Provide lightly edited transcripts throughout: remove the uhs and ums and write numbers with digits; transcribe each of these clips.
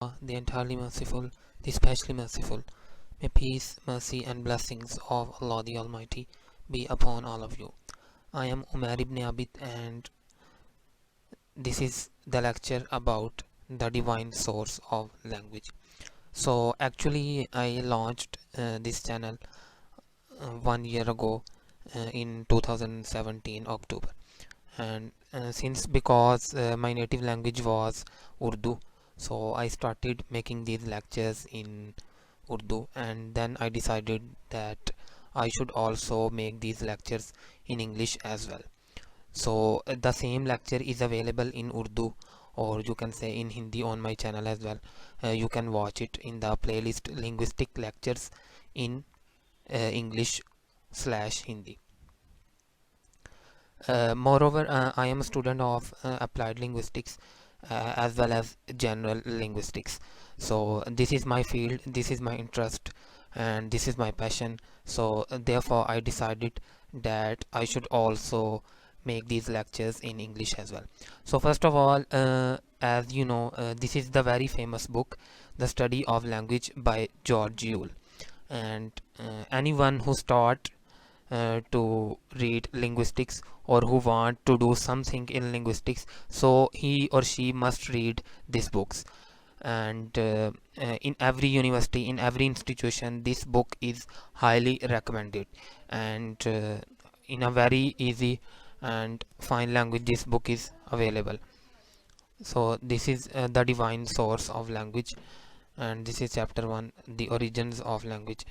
The entirely merciful, the specially merciful. May peace, mercy, and blessings of Allah the Almighty be upon all of you. I am Umair ibn Abid, and this is the lecture about the divine source of language. So, actually, I launched this channel 1 year ago in 2017 October, and since because my native language was Urdu, so I started making these lectures in Urdu, and then I decided that I should also make these lectures in English as well. So the same lecture is available in Urdu, or you can say in Hindi, on my channel as well. You can watch it in the playlist Linguistic Lectures in English/Hindi. Moreover, I am a student of applied linguistics as well as general linguistics. So this is my field, this is my interest, and this is my passion. So therefore I decided that I should also make these lectures in English as well. So first of all, as you know, this is the very famous book, The Study of Language by George Yule. And anyone who start to read linguistics, or who want to do something in linguistics, so he or she must read these books. And in every university, in every institution, this book is highly recommended, and in a very easy and fine language this book is available. So this is the divine source of language, and this is chapter 1, the origins of language.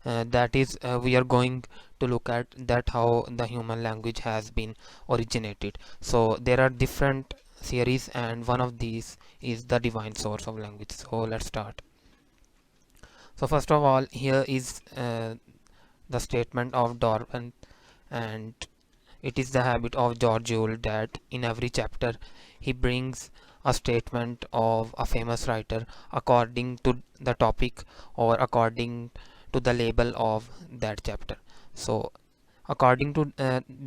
That is, we are going to look at that how the human language has been originated. So there are different theories, and one of these is the divine source of language. So let's start. So first of all, here is the statement of Darwin, and it is the habit of George Yule that in every chapter he brings a statement of a famous writer according to the topic, or according to the label of that chapter. So according to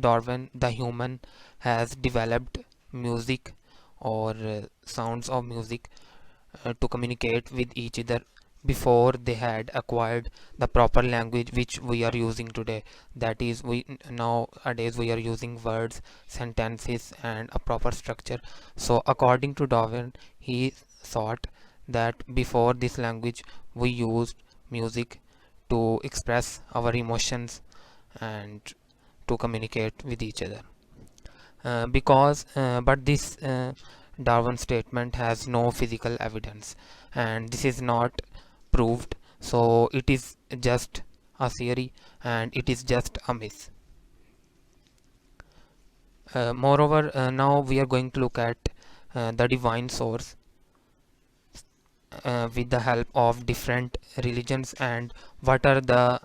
Darwin, the human has developed music, or sounds of music, to communicate with each other before they had acquired the proper language which we are using today. That is, we nowadays we are using words, sentences, and a proper structure. So according to Darwin, he thought that before this language we used music to express our emotions and to communicate with each other. But this Darwin statement has no physical evidence, and this is not proved. So it is just a theory, and it is just a myth. Moreover, now we are going to look at the divine source with the help of different religions, and what are the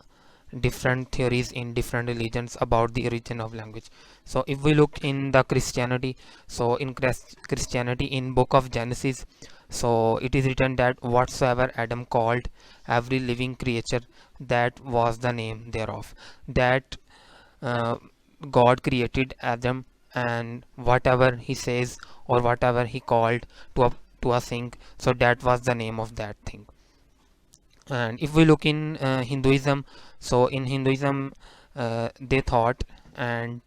different theories in different religions about the origin of language. So if we look in the Christianity, so in Christianity, in book of Genesis, so it is written that whatsoever Adam called every living creature, that was the name thereof. That God created Adam, and whatever he says, or whatever he called to a thing, so that was the name of that thing. And if we look in Hinduism, so in Hinduism, they thought, and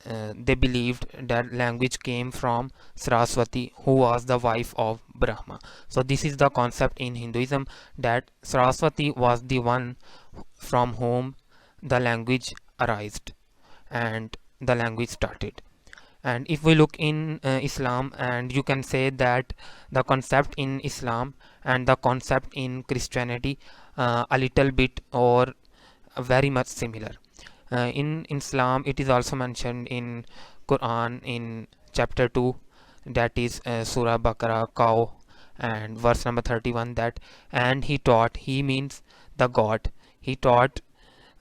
they believed that language came from Saraswati, who was the wife of Brahma. So this is the concept in Hinduism, that Saraswati was the one from whom the language arisen, and the language started. And if we look in Islam, and you can say that the concept in Islam and the concept in Christianity a little bit, or very much similar. In Islam, it is also mentioned in Quran in chapter 2, that is Surah Baqarah cow, and verse number 31, that and he means the God, he taught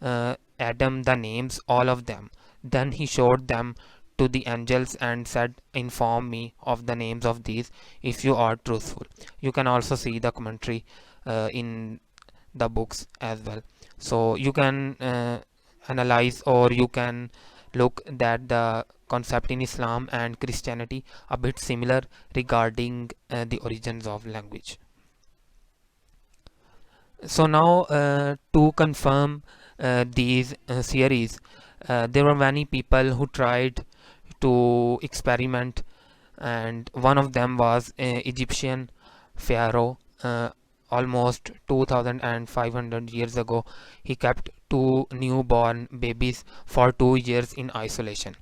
Adam the names, all of them. Then he showed them to the angels and said, inform me of the names of these if you are truthful. You can also see the commentary in the books as well. So you can analyze, or you can look that the concept in Islam and Christianity a bit similar regarding the origins of language. So now to confirm these theories, there were many people who tried to experiment, and one of them was Egyptian pharaoh. Almost 2500 years ago, he kept two newborn babies for 2 years in isolation.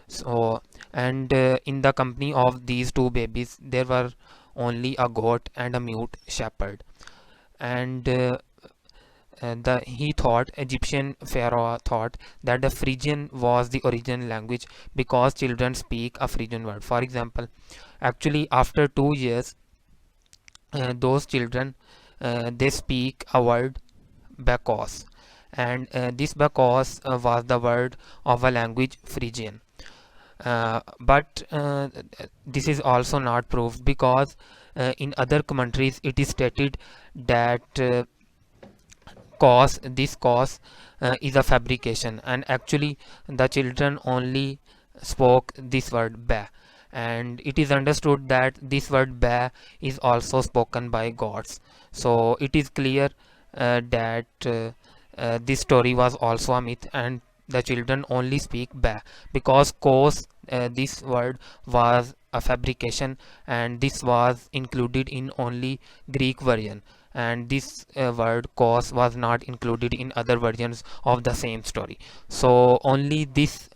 So, and in the company of these two babies, there were only a goat and a mute shepherd. And he thought, Egyptian pharaoh thought, that the Phrygian was the original language because children speak a Phrygian word. For example, actually after 2 years, those children, they speak a word bakos, and this bakos was the word of a language Phrygian. But this is also not proved because in other commentaries it is stated that this cause is a fabrication, and actually the children only spoke this word ba, and it is understood that this word ba is also spoken by gods. So it is clear that this story was also a myth, and the children only speak ba because cause this word was a fabrication, and this was included in only Greek version, and this word cause was not included in other versions of the same story. So only this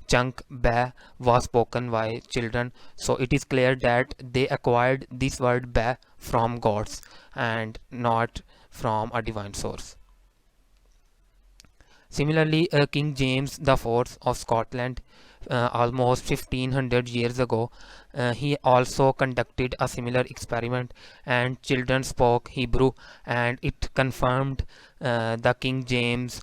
chunk ba was spoken by children. So it is clear that they acquired this word ba from gods and not from a divine source. Similarly, King James the Fourth of Scotland, almost 1500 years ago, he also conducted a similar experiment, and children spoke Hebrew, and it confirmed the King James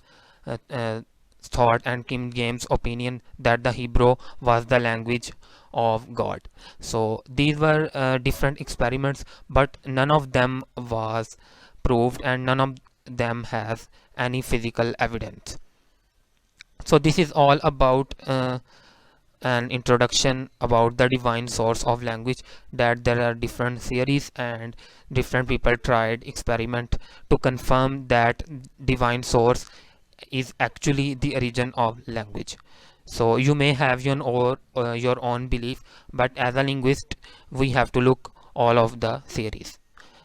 thought and King James opinion that the Hebrew was the language of God. So these were different experiments, but none of them was proved, and none of them has any physical evidence. So this is all about an introduction about the divine source of language, that there are different theories and different people tried experiment to confirm that divine source is actually the origin of language. So you may have your own belief, but as a linguist we have to look all of the theories,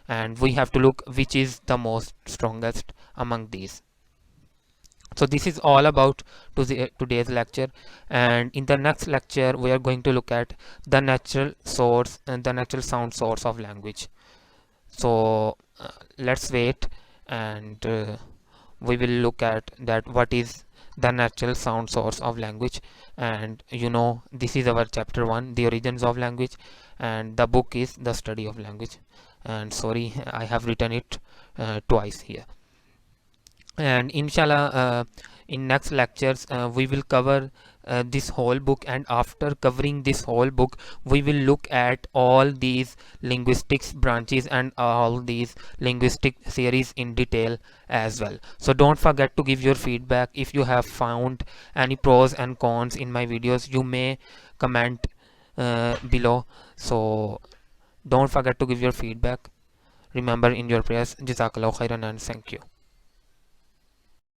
and we have to look which is the most strongest among these. So this is all about today's lecture, and in the next lecture we are going to look at the natural source and the natural sound source of language. So let's wait, and we will look at that what is the natural sound source of language. And this is our chapter 1, the origins of language, and the book is the study of language. And sorry, I have written it twice here. And inshallah, in next lectures we will cover this whole book, and after covering this whole book we will look at all these linguistics branches and all these linguistic theories in detail as well. So don't forget to give your feedback. If you have found any pros and cons in my videos, you may comment below. So don't forget to give your feedback. Remember in your prayers. Jazakallahu khairan, and thank you.